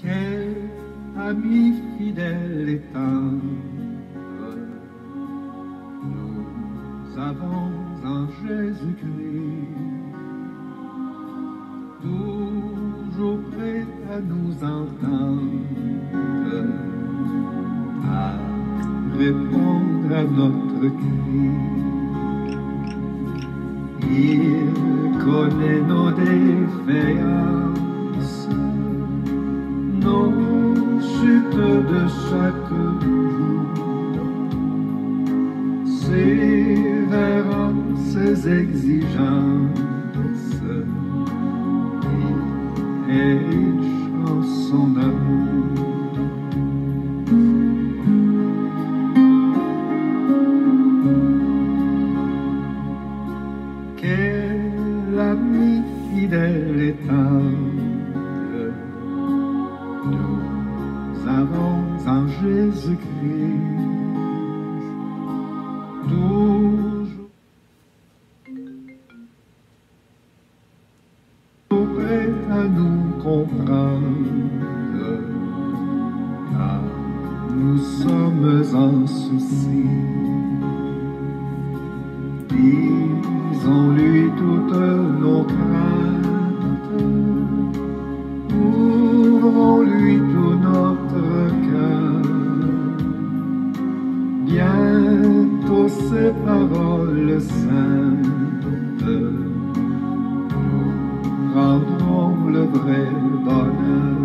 Quel ami fidèle et tendre nous avons en Jésus-Christ, toujours prêt à nous entendre, à répondre à notre cri. Il connaît nos défaillances, nos chutes de chaque jour, ses révérences, ses exigences et une chanson d'amour. Quel ami fidèle et tendre nous avons en Jésus-Christ, toujours prêt à nous comprendre car nous sommes en souci. Disons-lui toutes nos craintes, ouvrons-lui tout notre cœur. Bientôt ces paroles saintes nous rendront le vrai bonheur.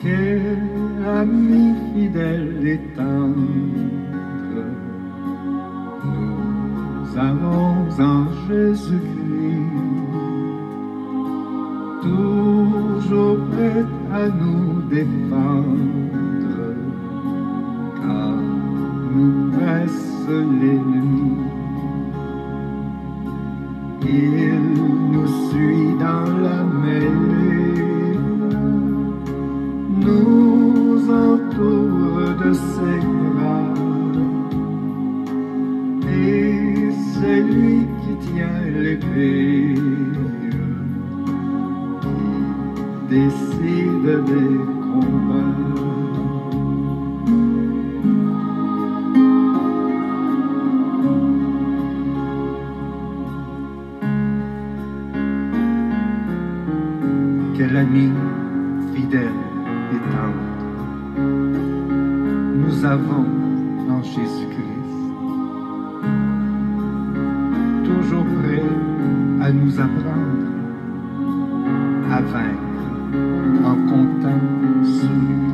Quel ami fidèle et tendre nous avons en Jésus-Christ, toujours prêt à nous défendre, car nous presse l'ennemi. Il nous suit dans la mêlée, nous entoure de ses bras, et c'est lui qui tient l'épée, qui décide des combats. Quel ami fidèle et tendre nous avons en Jésus-Christ, toujours prêt à nous apprendre à vaincre en comptant sur lui.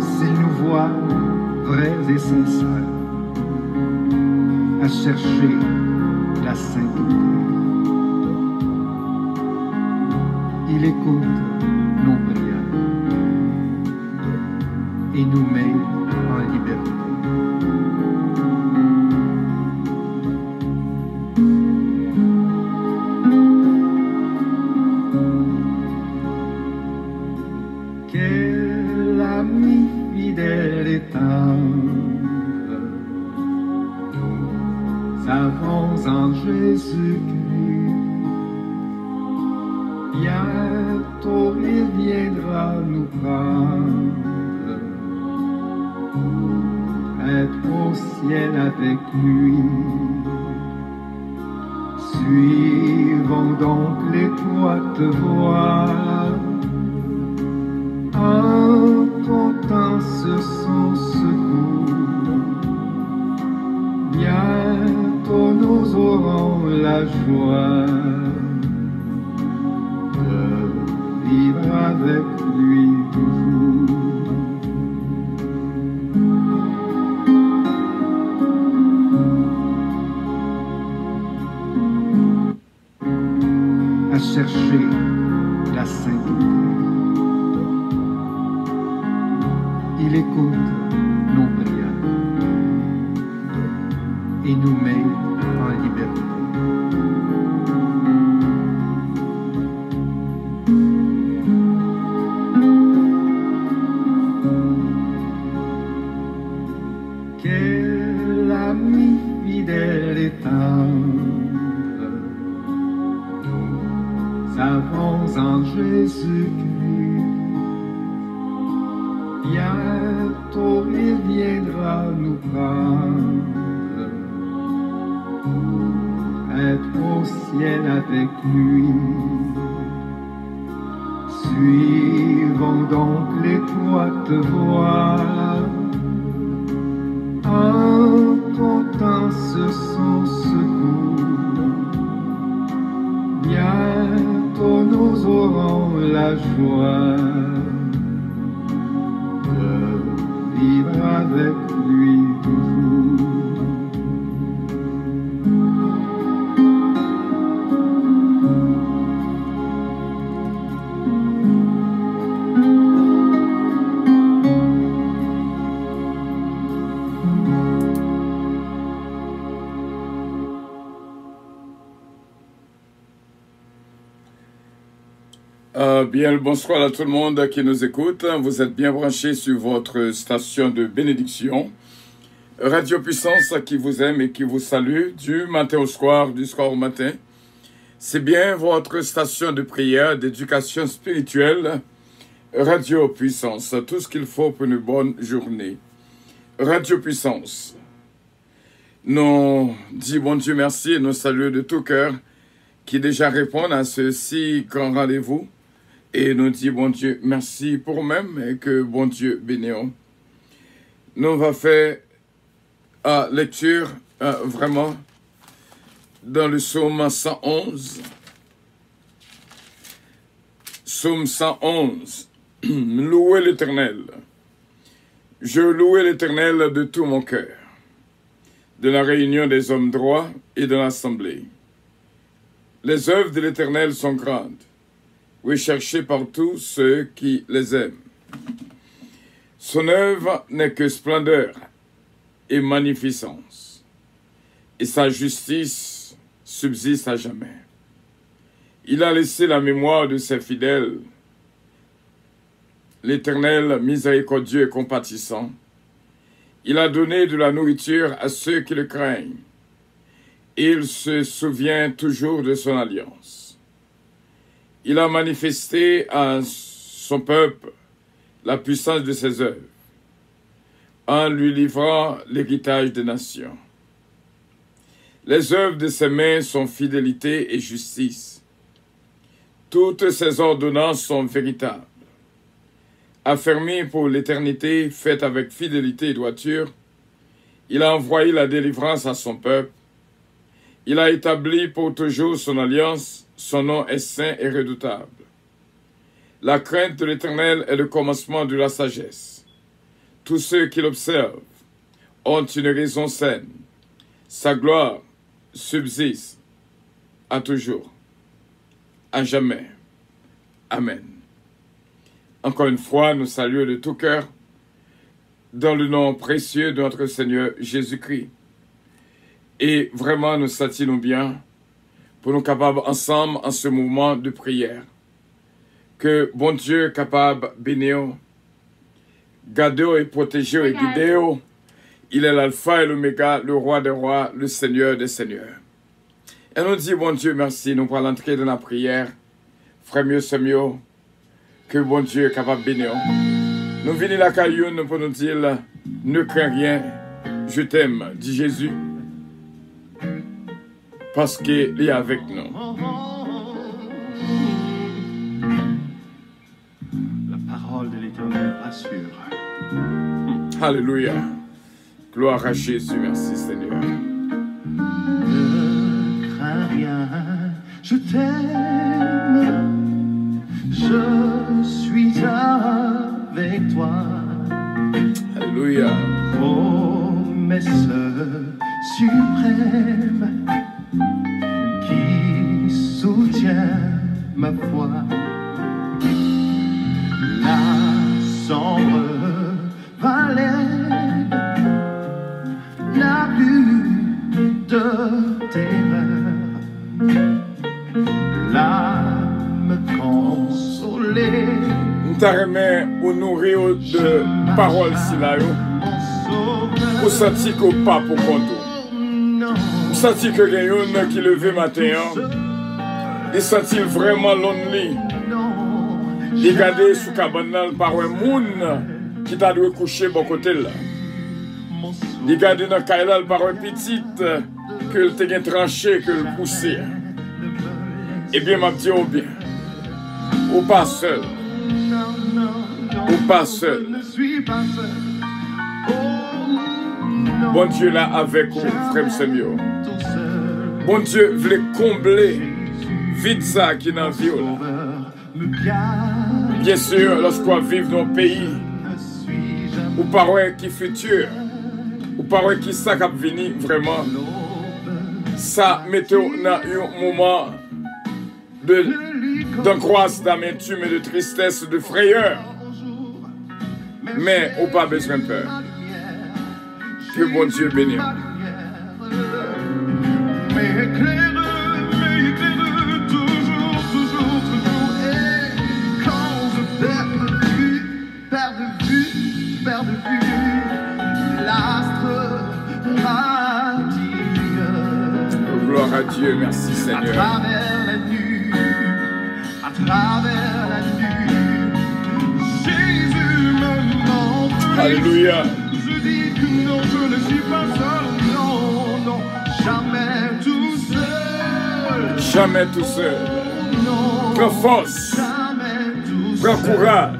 S'il nous voit vrais et sincères à chercher la sainteté, il écoute nos prières et nous met en liberté. Quel ami fidèle et tendre nous avons en Jésus-Christ. Bientôt il viendra nous prendre pour être au ciel avec lui. Suivons donc l'étroite voie en comptant sur son secours. Bientôt nous aurons la joie vivre avec lui toujours. À chercher la sainteté, il écoute nos prières et nous met en liberté. quel ami fidèle et tendre, nous avons en Jésus-Christ. Bientôt il viendra nous prendre, être au ciel avec lui. Suivons donc l'étroite voie, en comptant son secours. Bientôt nous aurons la joie de vivre avec lui toujours. Bien le bonsoir à tout le monde qui nous écoute. Vous êtes bien branchés sur votre station de bénédiction. Radio Puissance qui vous aime et qui vous salue du matin au soir, du soir au matin. C'est bien votre station de prière, d'éducation spirituelle. Radio Puissance, tout ce qu'il faut pour une bonne journée. Radio Puissance. Nous disons bon Dieu merci et nous saluons de tout cœur qui déjà répondent à ce si grand rendez-vous. Et nous disons, bon Dieu, merci pour nous-mêmes et que bon Dieu bénisse. Nous allons faire lecture vraiment dans le psaume 111. Psaume 111. Louez l'Éternel. Je louais l'Éternel de tout mon cœur, de la réunion des hommes droits et de l'assemblée. Les œuvres de l'Éternel sont grandes. Oui, cherchez par tous ceux qui les aiment. Son œuvre n'est que splendeur et magnificence, et sa justice subsiste à jamais. Il a laissé la mémoire de ses fidèles. L'Éternel, miséricordieux et compatissant, il a donné de la nourriture à ceux qui le craignent. Il se souvient toujours de son alliance. Il a manifesté à son peuple la puissance de ses œuvres, en lui livrant l'héritage des nations. Les œuvres de ses mains sont fidélité et justice. Toutes ses ordonnances sont véritables. Affermies pour l'éternité, faites avec fidélité et droiture, il a envoyé la délivrance à son peuple. Il a établi pour toujours son alliance. Son nom est saint et redoutable. La crainte de l'Éternel est le commencement de la sagesse. Tous ceux qui l'observent ont une raison saine. Sa gloire subsiste à toujours, à jamais. Amen. Encore une fois, nous saluons de tout cœur dans le nom précieux de notre Seigneur Jésus-Christ. Et vraiment, nous sentions bien pour nous capables ensemble en ce moment de prière. Que bon Dieu capable de bénir, garder et protéger et guider. Il est l'alpha et l'oméga, le roi des rois, le seigneur des seigneurs. Et nous dit bon Dieu merci, nous allons entrer dans la prière. Frère mieux, c'est mieux. Que bon Dieu est capable de bénir. Nous venons la cailloune pour nous dire, ne crains rien, je t'aime, dit Jésus. Parce qu'il est avec nous. La parole de l'Éternel rassure. Alléluia. Gloire à Jésus. Merci Seigneur. Ne crains rien, je t'aime. Je suis avec toi. Alléluia. Promesse suprême qui soutient ma foi. La sombre vallée n'a plus de terreur. L'âme consolée. Nous t'arrêtons au nourrir de paroles si là. Ou Ou senti qu'on pas pour compte. Ou senti que quelqu'un qui levé matin, il senti vraiment lonely. Il regardait sous cabane par un monde qui t'a dû coucher bon côté là. Il regardait dans Kailal par un petit que le t'ai tranché, que le poussé. Eh bien, m'a dit, oh bien, ou pas seul. Ou pas seul. Bon Dieu là avec vous, frère Samuel. Bon Dieu voulait combler vide ça qui est dans la vie là. Bien sûr, lorsqu'on vit dans un pays où parole qui futur, où parole qui ça qui venir vraiment, ça mettez dans un moment d'angoisse, d'amertume et de tristesse, de frayeur. Mais on n'a pas besoin de peur. Que bon Dieu bénisse. Mais éclaire, toujours. Et quand je perds de vue, l'astre radie. Gloire à Dieu, merci Seigneur. À travers la nuit, Jésus me montre. Alléluia. Je dis que non, je ne suis pas seul, non, jamais tout seul. Jamais tout seul. Non, Prends force, jamais tout prends seul. courage.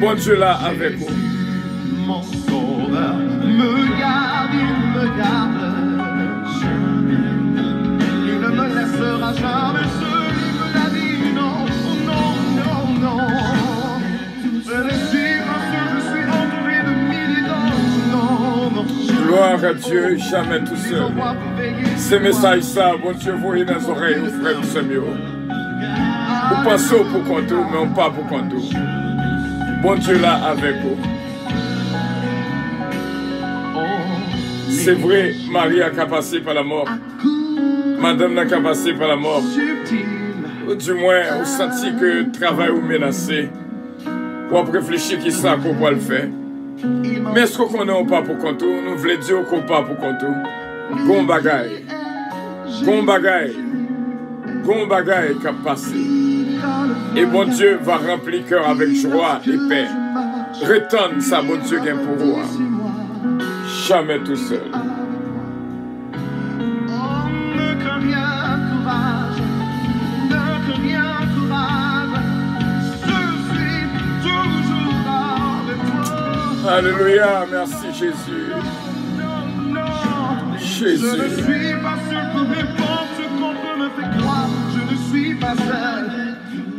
Bon Dieu là avec vous. Mon sauveur me garde, il me garde. Il ne me laissera jamais seul, il me l'a dit, non. Je ne suis pas seul, je suis entouré de milliers d'anges, non. Gloire à Dieu, jamais tout seul. Ce message ça, bon Dieu, vous dans les oreilles, vous frère Samuel. Vous pensez pour compte, mais on pas pour compte. Bon Dieu là avec vous. C'est vrai, Marie a passé par la mort. Madame n'a qu'à passer par la mort. Ou du moins, on sentit que le travail est menacé. Ou on réfléchit qui ça qu'on va le faire. Mais est-ce qu'on n'est pas pour compte? Nous voulons dire qu'on pas pour compte. Gon bagaille. Gon bagaille qui a passé. Et bon Dieu va remplir le cœur avec joie et paix. Retourne ça, bon Dieu, gain pour vous. Jamais tout seul. Alléluia, merci Jésus. Jésus. Je ne suis pas seul, peu importe ce qu'on peut me faire croire. Je ne suis pas seul.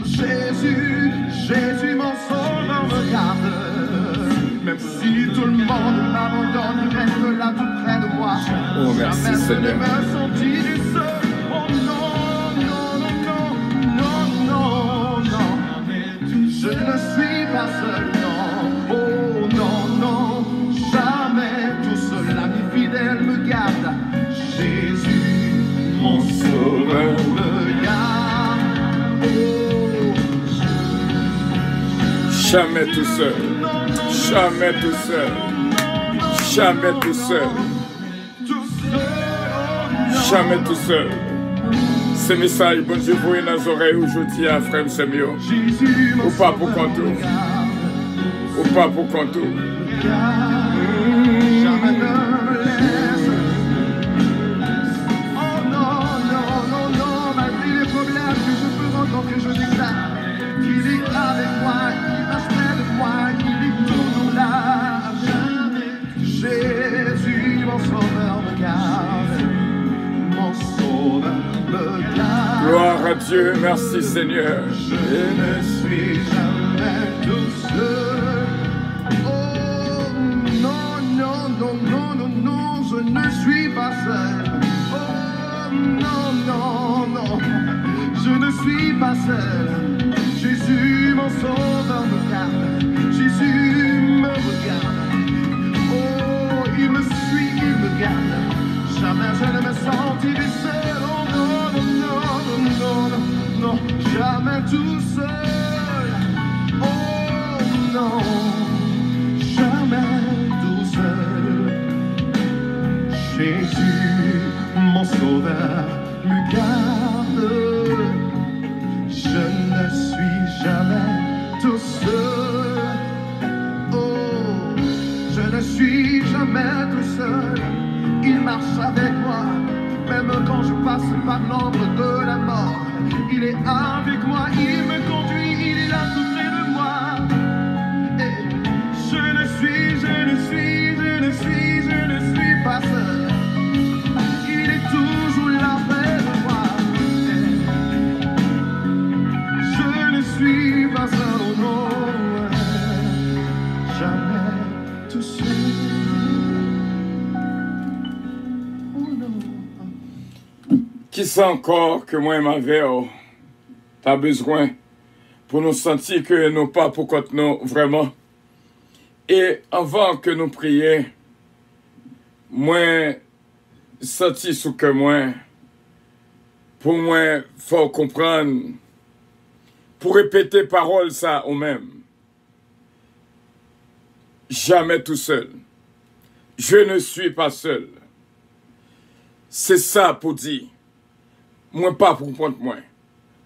Jésus, mon sauveur me garde. Même si tout le monde m'abandonne, il reste là tout près de moi. Oh, merci Jamais Seigneur. je ne me sentis seul. Oh non. Je ne suis pas seul, non. Oh non. Jamais tout seul, l'ami fidèle me garde. Jésus, mon sauveur me garde. Oh. Jamais tout seul. Jamais tout seul. Jamais tout seul. Jamais tout seul. Ce message, bon Dieu, vous dans les oreilles aujourd'hui à frère Samuel. Ou pas pour compte. Ou pas pour compte. Jamais ne me laisse. Oh non, malgré les problèmes que je peux rencontrer, je déclare qu'il est avec moi, qu'il passe près de moi, qu'il est toujours là. Jésus, mon sauveur me garde. Mon sauveur me garde. Gloire à Dieu, merci Seigneur. Je ne suis jamais tout seul. Oh non, je ne suis pas seul. Oh non, je ne suis pas seul. Jésus, mon sauveur me garde. Jésus me regarde. Oh, il me suit, il me garde. Jamais je ne me sentirai seul. Oh non, jamais tout seul. Oh non, jamais tout seul. Jésus, mon sauveur, me garde. Je ne suis jamais tout seul. Oh, je ne suis jamais tout seul. Il marche avec moi, même quand je passe par l'ombre de la mort. Il est avec moi, il me conduit, il est là tout près de moi. Et je ne suis pas seul. Il est toujours là près de moi. Et je ne suis pas seul, oh non, jamais tout seul. Qui sait encore que moi et ma verre, t'as besoin pour nous sentir que nous pas pour contre nous vraiment. Et avant que nous prions, moi senti sous que moi, pour moi, faut comprendre, pour répéter parole ça au même. Jamais tout seul. Je ne suis pas seul. C'est ça pour dire. Moi pas pour contre moi.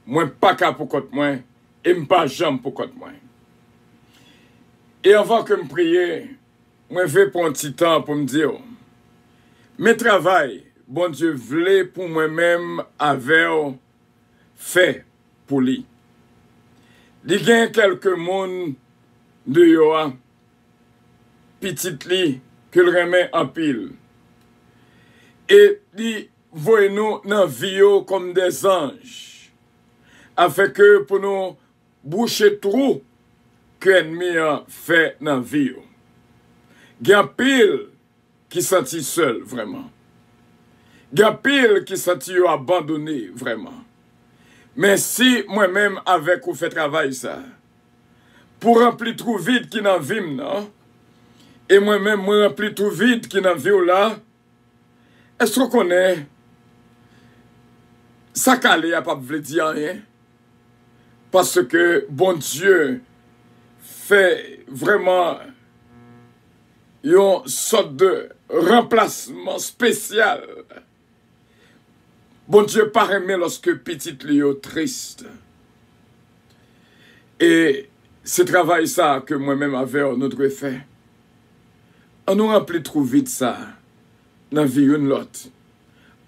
Moi pas qu'à pour contre moi. Et pas jamais pour contre moi. Et avant que me prier, moi vais prendre un petit temps pour me dire, mes travail, bon Dieu voulait pour moi-même avec fait pour lui. Il y a quelques monde de Yoa, petit li, que le remet en pile. Et il voit nous dans la vie comme des anges, afin que pour nous boucher trou que l'ennemi a fait dans la vie. Il y a pile qui sentit seul, vraiment. Il y a pile qui sentit abandonné, vraiment. Mais si moi-même, avec ou fait travail ça, pour remplir tout vide qui dans la vie, non? Et moi-même, moi remplir tout vide qui dans la vie là, est-ce qu'on connaît ça calé à pas veut dire rien? Parce que bon Dieu fait vraiment une sorte de remplacement spécial. Bon Dieu pas aimé lorsque petit Léo triste. Et c'est travail ça que moi-même avec notre fait. On nous remplit trop vite ça dans la vie une l'autre.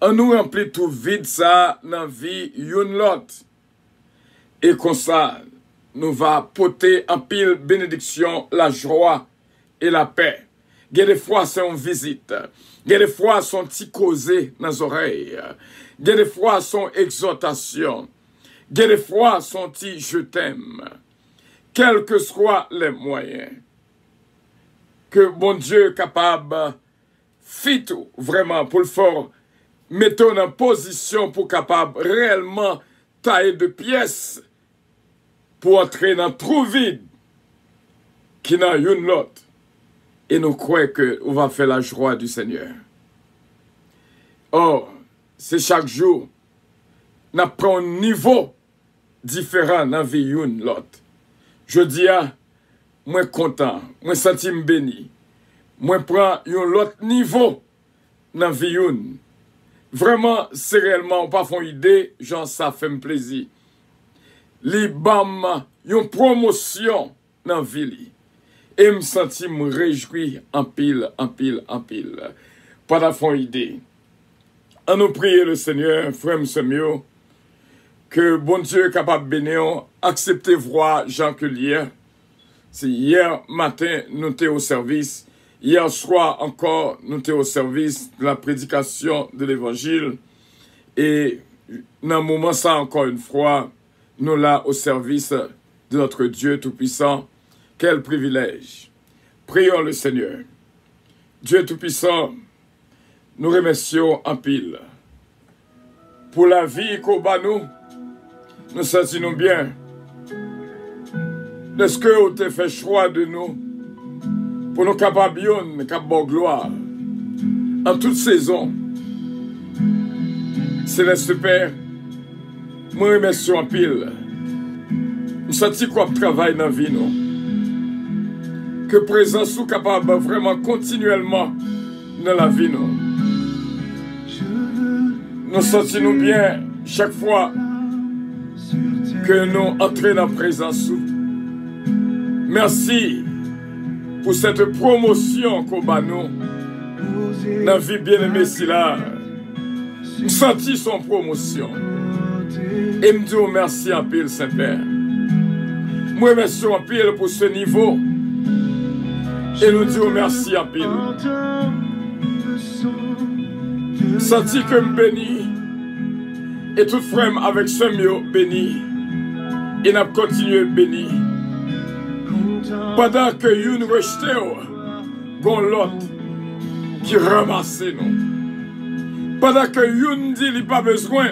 On nous remplit tout vide ça dans la vie une l'autre. Et comme ça, nous va porter en pile bénédiction, la joie et la paix. Il y a des fois, c'est une visite. Il y a des fois, son petit causé dans les oreilles. Il y a des fois, son exhortation. Il y a des fois, son petit je t'aime. Quels que soient les moyens. Que bon Dieu est capable, fit tout, vraiment, pour le faire, mettons en position pour capable réellement tailler de pièces pour entrer dans trou vide qui n'a une l'autre. Et nous croyons qu'on va faire la joie du Seigneur. Or, c'est chaque jour, nous prenons un niveau différent dans la vie une l'autre. Je dis à moi content, moi senti béni. Moi prends un autre niveau dans la vie une. Vraiment, c'est réellement pas font idée, genre ça fait me plaisir. Li bam, une promotion dans la vie. Et me senti me réjouir en pile. Pas de fond idée. On nous prier le Seigneur, frère mieux, que bon Dieu est capable de bénir, accepter voir Jean Culier. C'est hier matin, nous étions au service. Hier soir encore, nous étions au service de la prédication de l'évangile. Et dans un moment ça, encore une fois, nous là au service de notre Dieu Tout-Puissant. Quel privilège. Prions le Seigneur. Dieu Tout-Puissant, nous remercions en pile. Pour la vie qu'on bat nous sentons bien. Est-ce que vous avez fait choix de nous pour nous capables de gloire en toute saison? Céleste Père, nous remercions en pile. Nous sentons quoi travail dans la vie, nous. Que présence soit capable vraiment continuellement dans la vie, nous. Nous sentons bien chaque fois que nous entrons dans la présence. Merci pour cette promotion qu'on a nous dans la vie bien-aimée si là. Nous sentons son promotion. Et me dis merci en pile, Saint-Père. Moi, merci en pile pour ce niveau. Et nous disons merci en pile. Senti que me béni. Et tout frère avec ce mieux béni. Et n'a continué béni. Pendant que une rejeté, gon l'autre qui ramasse nous. Pendant que une dit il pas besoin,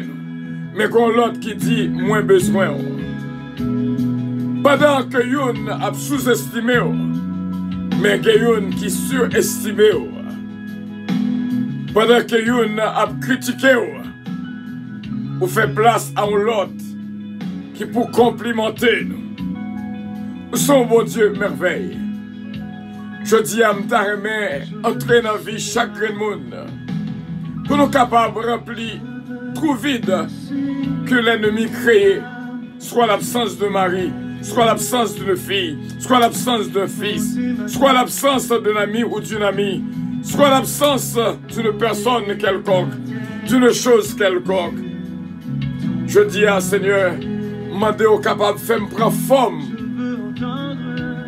mais gon l'autre qui dit moins besoin. Pendant que une a sous-estimé, mais que une qui surestimé. Pendant que une a critiqué, ou fait place à l'autre qui pour complimenter nous. Son bon Dieu merveille. Je dis à m'tarmer entrer dans la vie chaque monde pour nous capables de remplir trop vide que l'ennemi créé, soit l'absence de mari, soit l'absence d'une fille, soit l'absence d'un fils, soit l'absence d'un ami ou d'une amie, soit l'absence d'une personne quelconque, d'une chose quelconque. Je dis à Seigneur, demandez au capable de faire prendre forme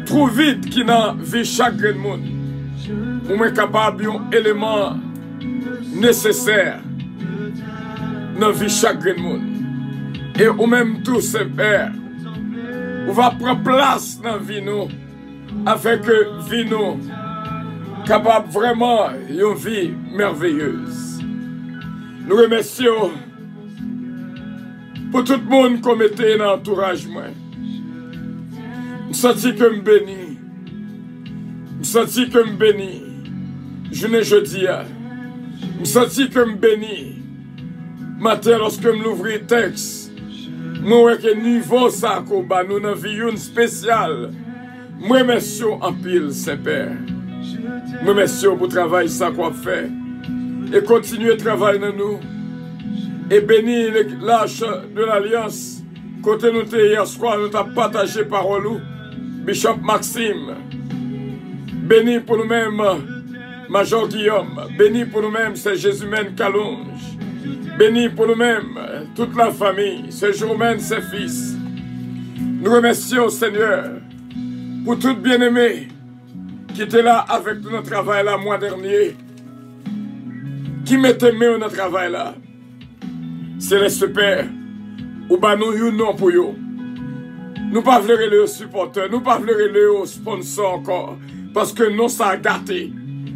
trop vite qui n'a vu chaque monde. Pour moi capable d'un élément nécessaire dans la vie chaque monde. Et ou même tout Saint-Père, on va prendre place dans la vie nous, afin que vie nous capable vraiment une vie merveilleuse. Nous remercions pour tout le monde qui mettait dans l'entourage. Je sens que je bénis. Je sens que je bénis. Je ne jeudi. Je sens que je bénis. Matin, lorsque je l'ouvre le texte, je vois que niveau ça, nous avons une vie spéciale. Je remercie en pile, Saint-Père. Je remercie pour le travail qu'on fait. Et continuer à travailler dans nous. Et bénir l'âge de l'Alliance. Côté nous hier soir, nous avons partagé parole. Bishop Maxime. Béni pour nous-mêmes, Major Guillaume. Béni pour nous-mêmes, c'est Jésus-Mène Calonge. Béni pour nous-mêmes, toute la famille, c'est Jourmène, ses fils. Nous remercions, Seigneur, pour tout bien-aimé qui était là avec nous dans le travail là, mois dernier. Qui mettait main dans notre travail là. Céleste Père, ou bah nous yon non pour yo. Nous pas voulons les supporters, nous pas voulons les sponsors encore, parce que nous ça a gâté.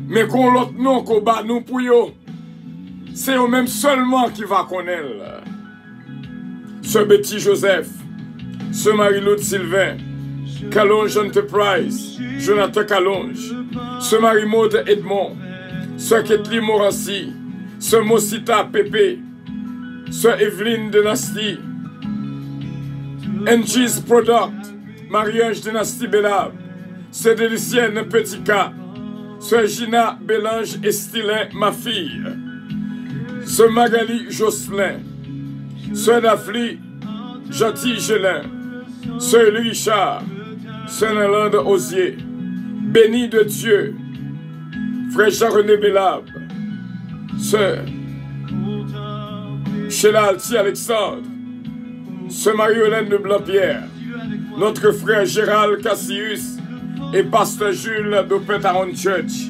Mais qu'on l'autre non qu'on bat nous pour yo, c'est eux même seulement qui va connaître. Ce Betty Joseph, ce Marie-Lou Sylvain, Calonge Enterprise, Jonathan Calonge, ce Marie-Maude Edmond, ce Ketli Morancy, ce Mosita Pépé, ce Evelyne Dynasty, NG's Product, Marie-Ange Dynasty Bellab, ce Délicienne Petit K, ce Gina Bélange Estilin, ma fille, ce Magali Jocelyn, ce Dafli Gentil Gélin, ce Louis Richard, ce Nalande Osier, béni de Dieu, frère Jean-René Bellab, ce Sheila Alti Alexandre, ce Marie-Hélène de Blanc-Pierre, notre frère Gérald Cassius et pasteur Jules de Pentaron Church.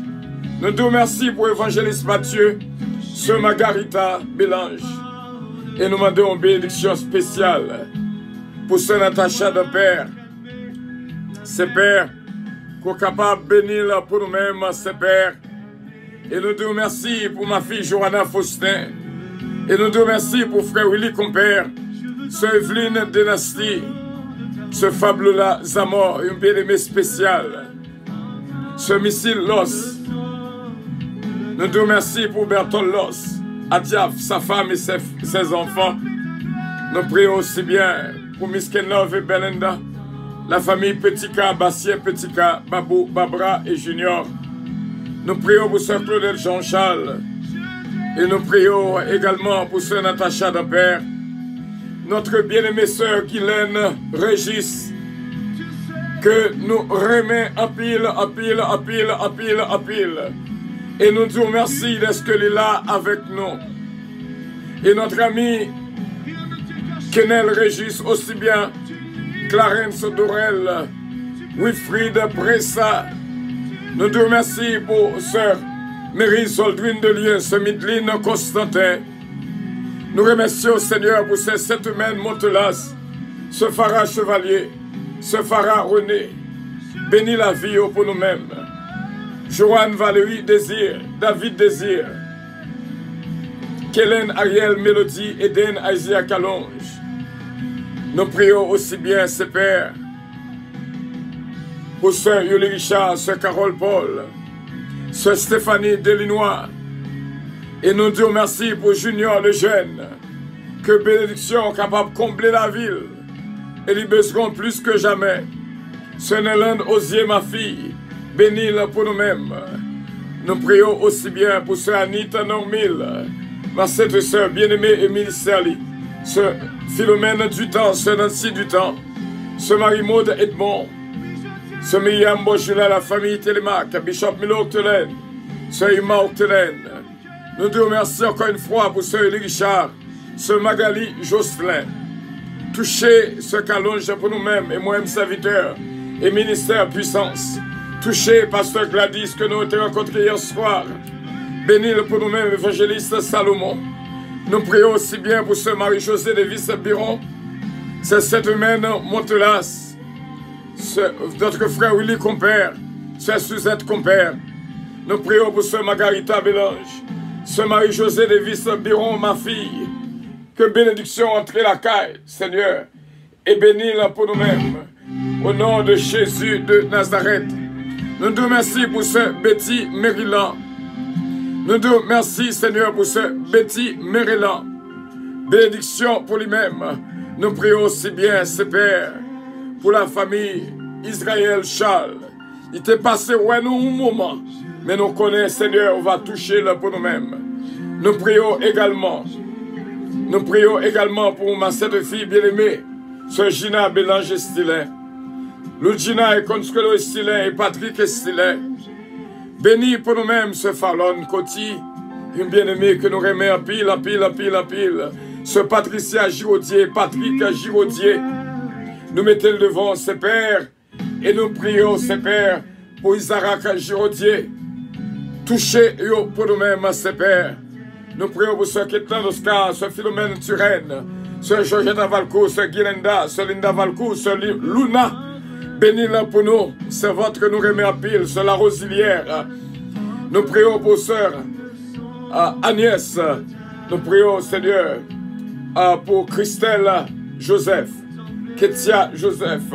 Nous te remercions pour l'évangéliste Mathieu, ce Margarita Bélange. Et nous demandons une bénédiction spéciale pour ce Natacha de Père. C'est Père, qu'on est capable de bénir pour nous-mêmes, c'est Père. Et nous te remercions pour ma fille Johanna Faustin. Et nous te remercions pour frère Willy Compère, ce Evelyne Dynasty, ce Fabiola Zamor, un bien-aimé spécial, ce Missile Los. Nous te remercions pour Bertol Los, Atiaf, sa femme et ses enfants. Nous prions aussi bien pour Miss Kenlove et Belinda, la famille Petit K, Bastien Petit K, Babou, Babra et Junior. Nous prions pour Sœur Claudette Jean-Charles Et nous prions également pour sœur Natacha d'Ampère, notre bien-aimée sœur Guylaine Régis, que nous remet en pile, en pile, en pile, en pile, en pile. Et nous disons merci de ce qu'elle est là avec nous. Et notre ami Kenel Régis, aussi bien Clarence Dorel, Wilfried Bressa. Nous te remercions pour sœur Mary Soldwin de Lyon, ce Midline Constantin. Nous remercions Seigneur pour ces 7 semaines Montelas, ce Farah Chevalier, ce Farah René. Bénis la vie pour nous-mêmes. Joanne Valérie Désir, David Désir, Kellen Ariel Mélodie, Eden Isaiah Calonge. Nous prions aussi bien ses pères pour sœur Yuli Richard, sœur Carole Paul, sœur Stéphanie Delinois. Et nous disons merci pour Junior le jeune, que bénédiction capable de combler la ville. Et ils besoin plus que jamais. Sœur Nélande Osier, ma fille, bénis-la pour nous-mêmes. Nous prions aussi bien pour sœur Anita Normil, ma cette sœur bien-aimée Émilie Serli, sœur Philomène Dutemps, sœur Nancy Dutemps, sœur Marie-Maude Edmond, sœur Myriam Bochula, la famille Télémac, Bishop Milo Octelaine, sœur Ima Octelaine. Nous te remercions encore une fois pour sœur Elie Richard, sœur Magali Jocelyn. Touchez ce Calonge pour nous-mêmes et moi-même serviteur et ministère puissance. Touchez pasteur Gladys que nous avons rencontré hier soir. Bénis-le pour nous-mêmes, évangéliste Salomon. Nous prions aussi bien pour sœur Marie-Josée Davis Biron, c'est cette humaine Montelas, notre frère Willy Compère, sœur Suzette Compère. Nous prions pour sœur Margarita Bélange, sœur Marie-Josée Davis Biron, ma fille. Que bénédiction entre la caille, Seigneur, et bénis-la pour nous-mêmes. Au nom de Jésus de Nazareth. Nous te remercions pour ce Betty Maryland. Nous te remercions, Seigneur, pour ce Betty Maryland. Bénédiction pour lui-même. Nous prions aussi bien, ses pères, pour la famille Israël Charles. Il t'est passé ouais, nous un moment, mais nous connaissons, Seigneur, on va toucher là pour nous-mêmes. Nous prions également pour ma cette fille bien-aimée, Sœur Gina Bélange Estilin. Gina et Consuelo Estilin et Patrick Estilin. Bénis pour nous-mêmes ce Fallon Coty, une bien-aimée que nous remet en pile, en pile, en pile, en pile. Ce Patricia Giraudier, Patrick Giraudier. Nous mettons devant ses pères et nous prions ses pères pour Isaac Giraudier. Touchez pour nous-mêmes ses pères. Nous prions pour Sœur Ketlan Oscar, Sœur Philomène Turenne, Sœur Georgette Valcourt, Sœur Guilenda, Sœur Linda Valcourt, Sœur Luna. Bénis-la pour nous, c'est votre que nous remet en pile, Sœur La Rosilière. Nous prions pour Sœur Agnès. Nous prions, Seigneur, pour Christelle Joseph, Ketia Joseph.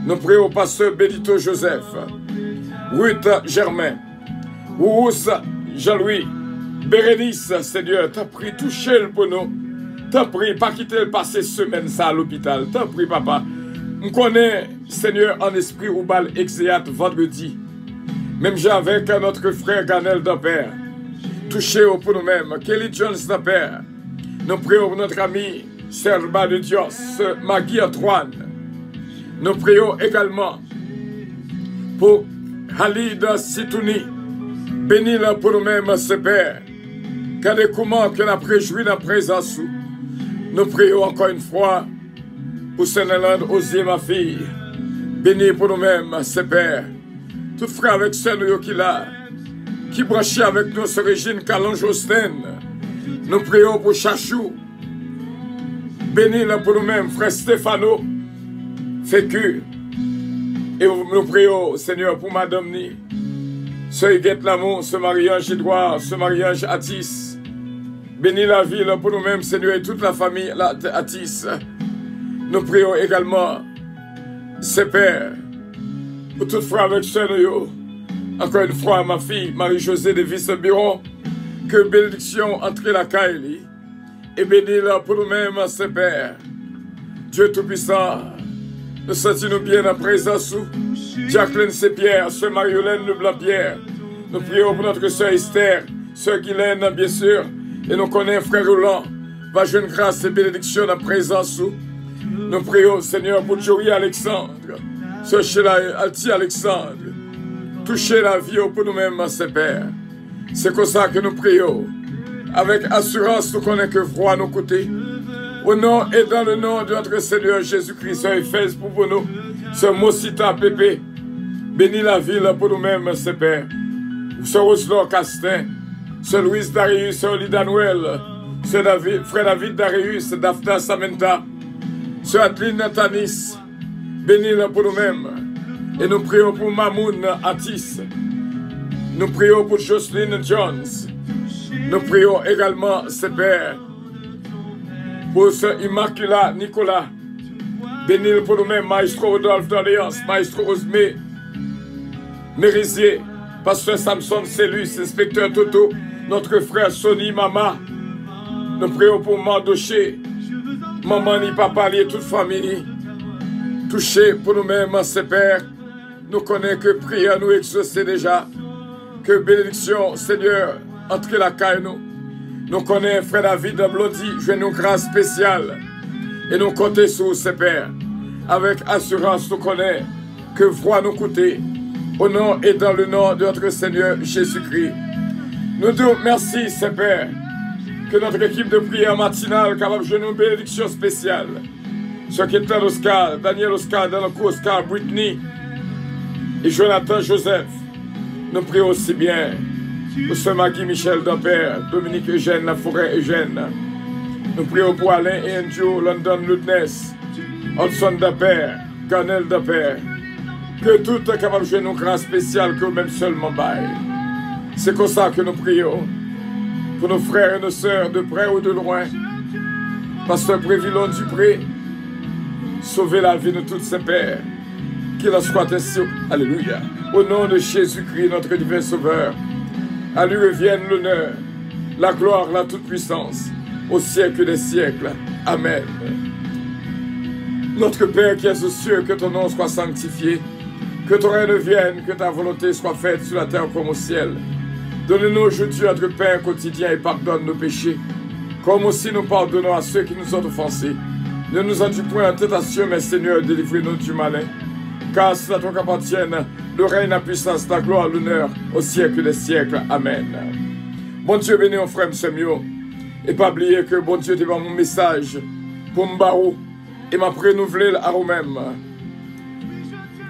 Nous prions pour Sœur Bédito Joseph, Ruth Germain, Rousse Jean-Louis. Bérénice, Seigneur, t'as pris, touché-le pour nous. T'as pris, pas quitter le passé semaine ça à l'hôpital. T'as pris, papa. On connaît, Seigneur, en esprit ou bal exéat vendredi. Même j'ai avec notre frère Ganel d'Ampère. Touché-le pour nous-mêmes. Kelly Jones d'Ampère. Nous prions pour notre ami Serba de Dios, Magui Antoine. Nous prions également pour Halida Sitouni. Bénis-le pour nous-mêmes, ce Père. Regardez comment qu'on a préjoui dans la présence. Nous prions encore une fois pour Saint-Nélande Osier, ma fille. Bénis pour nous-mêmes, ce Père. Tout frère avec ceux qui là, qui branchit avec nous, ce Régine Calonge-Austin. Nous prions pour Chachou. Bénis-le pour nous-mêmes, frère Stéphano. Fécu. Et nous prions, Seigneur, pour Madame Ni. Ce Huguette Lamont, ce mariage Edouard, ce mariage Atis. Bénis la ville pour nous-mêmes, Seigneur, et toute la famille Atis. Nous prions également, ses pères, pour toute frère avec nous. Encore une fois, ma fille, Marie-Josée de Vice-Biron, que bénédiction entre la caille. Et bénis-la pour nous-mêmes, ses pères. Dieu Tout-Puissant, nous sentons bien en présence. Jacqueline Sepierre, Sœur Mariolène Leblanc-Pierre. Nous prions pour notre sœur Esther, Sœur Guylaine, bien sûr, Et nous connaissons frère Roland, va jeune grâce et bénédiction dans la présence. Nous prions, Seigneur, pour Joey Alexandre, Sœur Sheila Alti Alexandre, toucher la vie pour nous-mêmes, ses pères. C'est comme ça que nous prions. Avec assurance, nous connaissons que froid nous coûter. Au nom et dans le nom de notre Seigneur Jésus-Christ, Sœur Ephèse pour nous, Sœur Mosita Pépé, bénis la ville pour nous-mêmes, ses pères. Sœur Roselor Castin, Sœur Louise Darius, Sœur Lida Noël, Sœur David, Frère David Darius, Daphna Samenta, Sœur Adeline Nathanis, bénis-la pour nous-mêmes. Et nous prions pour Mamoun Atis. Nous prions pour Jocelyn Jones. Nous prions également, ses pères, pour Sœur Immaculata Nicolas. Bénis-le pour nous-mêmes, Maestro Rodolphe d'Alliance, Maestro Osmé Mérisier, Pasteur Samson Célus, Inspecteur Toto, notre frère Sonny Mama. Nous prions pour Mandoché, maman ni papa ni toute famille. Touché pour nous-mêmes, ses pères. Nous connaissons que prière nous exaucer déjà. Que bénédiction, Seigneur, entre la caille nous. Nous connaissons frère David Blondie, jouez nous grâce spéciale. Et nous comptons sur ses pères. Avec assurance, nous connaissons que voix nous coûter. Au nom et dans le nom de notre Seigneur Jésus-Christ. Nous disons merci, ses pères. Que notre équipe de prière matinale capable de jouer une bénédiction spéciale. Sur Kétan Oscar, Daniel Oscar, Danoko Oscar, Brittany et Jonathan Joseph. Nous prions aussi bien pour Sœur Maggie Michel Dampère, Dominique Eugène, Laforêt Eugène. Nous prions pour Alain et Andrew, London Ludness, Hudson Dampère, Cornel Dampère. Que tout est capable de jouer une grâce spéciale que même seulement bail. C'est comme ça que nous prions pour nos frères et nos sœurs de près ou de loin. Pasteur Prévilon Dupré, sauver la vie de tous ses pères. Qu'il en soit ainsi. Alléluia. Au nom de Jésus-Christ, notre divin Sauveur, à lui revienne l'honneur, la gloire, la toute-puissance, au siècle des siècles. Amen. Notre Père qui es aux cieux, que ton nom soit sanctifié, que ton règne vienne, que ta volonté soit faite sur la terre comme au ciel. Donne-nous aujourd'hui notre pain quotidien et pardonne nos péchés, comme aussi nous pardonnons à ceux qui nous ont offensés. Ne nous induis point en tentation, mais Seigneur, délivre-nous du malin. Car c'est à toi qu'appartiennent le règne, la puissance, la gloire, l'honneur, au siècle des siècles. Amen. Bon Dieu, bénis mon frère Semio. Et pas oublier que bon Dieu te donne mon message pour m'barou et m'a renouvelé à vous-même.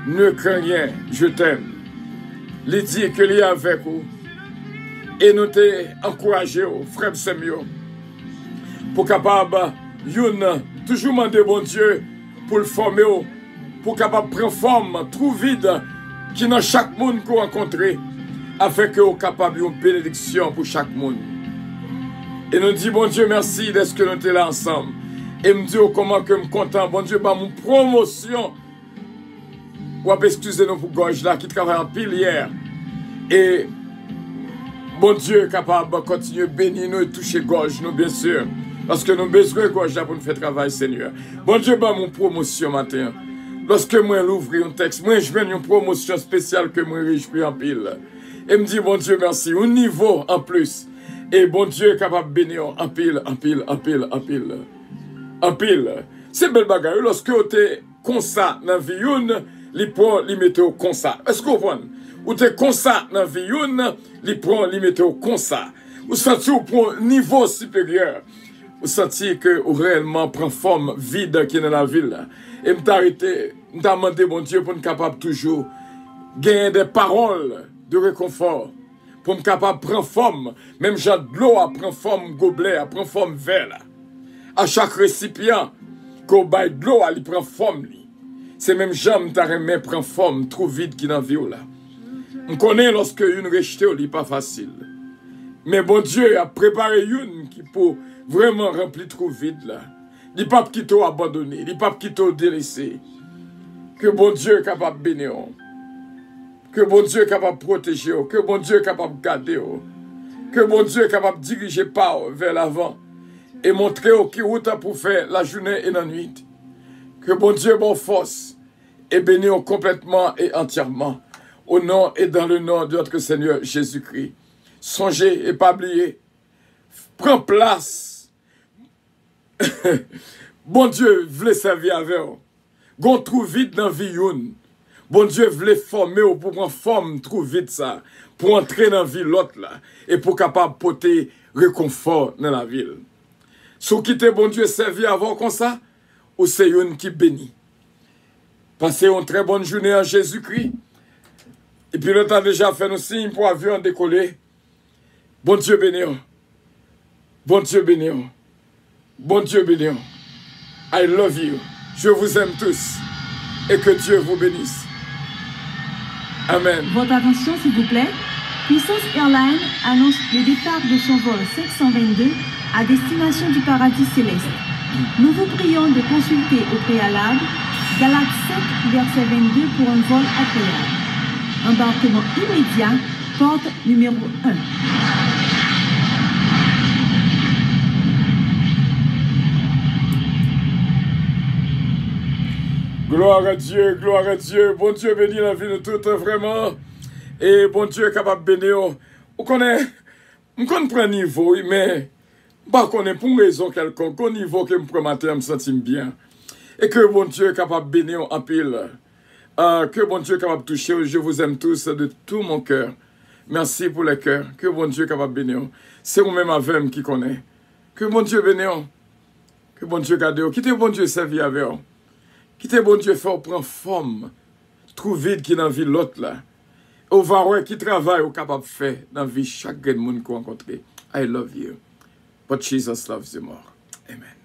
Ne crains rien, je t'aime. Il dit que l'il est avec vous. Et nous t'encourager, frère Semio, pour capable, toujours demander bon Dieu pour le former, pour capable prendre forme, trop vide, qui dans chaque monde qu'on rencontre, afin que vous capable une bénédiction pour chaque monde. Et nous disons, bon Dieu, merci d'être que nous sommes là ensemble. Et me dit comment que je suis content, bon Dieu, par mon promotion. Ou excusez-nous pour gorge là, qui travaille en pile hier. Et bon Dieu, capable de continuer à bénir nous et toucher gorge, nous, bien sûr. Parce que nous avons besoin de gorge là pour nous faire travail, Seigneur. Bon Dieu, par mon promotion matin. Lorsque moi l'ouvre un texte, moi je viens une promotion spéciale que moi je en pile. Et me dit, bon Dieu, merci. Un niveau en plus. Et bon Dieu est capable de bénir en pile, en pile, en pile, en pile. En pile. C'est belle bagarre. Lorsque vous êtes comme ça dans la vie, les prend, les mettez comme ça. Est-ce que vous comprenez? Ou êtes comme ça dans la vie, les prend, les mettez comme ça. Vous sentez au point niveau supérieur. Vous sentez que vous réellement prend forme vide qui est dans la ville. Et je m'ai demandé, mon Dieu, pour être capable toujours gagner des paroles de réconfort. Pour être capable de prendre forme. Même genre de l'eau à prendre forme gobelet, à prendre forme verre. À chaque récipient, qu'on baille de l'eau, il prend forme. C'est même jambe qui prend forme, trop vide qui dans la vie. On connaît lorsque une rejetée, n'est pas facile. Mais bon Dieu a préparé une qui peut vraiment remplir trop vide là. Il n'est pas qui t'a abandonné, il n'est pas qui t'a délaissé. Que bon Dieu est capable de bénir. Que bon Dieu est capable de protéger. Que bon Dieu est capable de garder. Que bon Dieu est capable de diriger par vers l'avant. Et montrer qui route pour faire la journée et la nuit. Que bon Dieu bonne force et bénir complètement et entièrement. Au nom et dans le nom de notre Seigneur Jésus-Christ. Songez et pas oublier. prend place. Bon Dieu voulait servir avec vous. Gon trouve vite dans vie youn. Bon Dieu voulait former ou pour prendre forme trouve vite ça. Pour entrer dans vie l'autre là. Et pour capable porter réconfort dans la ville. Si vous quittez bon Dieu servir avant comme ça, ou c'est youn qui bénit. Passez une très bonne journée en Jésus-Christ. Et puis le temps déjà fait nos signes pour avion décoller. Bon Dieu béni. Bon Dieu béni. Bon Dieu béni. I love you. Je vous aime tous. Et que Dieu vous bénisse. Amen. Votre attention, s'il vous plaît. Puissance Airlines annonce le départ de son vol 522 à destination du paradis céleste. Nous vous prions de consulter au préalable Galates 5, verset 22 pour un vol agréable. Embarquement immédiat, porte numéro 1. Gloire à Dieu, gloire à Dieu. Bon Dieu bénit la vie de toutes, vraiment. Et bon Dieu est capable de bénir. On connaît un niveau, mais je connais pour une raison quelconque, au niveau que je me matin, je me sens bien. Et que bon Dieu est capable de bénir en pile. Que bon Dieu est capable de toucher. Je vous aime tous de tout mon cœur. Merci pour le cœur. Que bon Dieu est capable de bénir. C'est vous-même avec qui connaît. Que bon Dieu bénisse. Que bon Dieu garde. Quittez bon Dieu servir avec vous. Quittez bon Dieu faire prendre forme. Trouve vide qui dans la vie l'autre là. Au voir qui travaille ou capable de faire dans la vie chaque monde qu'on rencontre. I love you. But Jesus loves you more. Amen.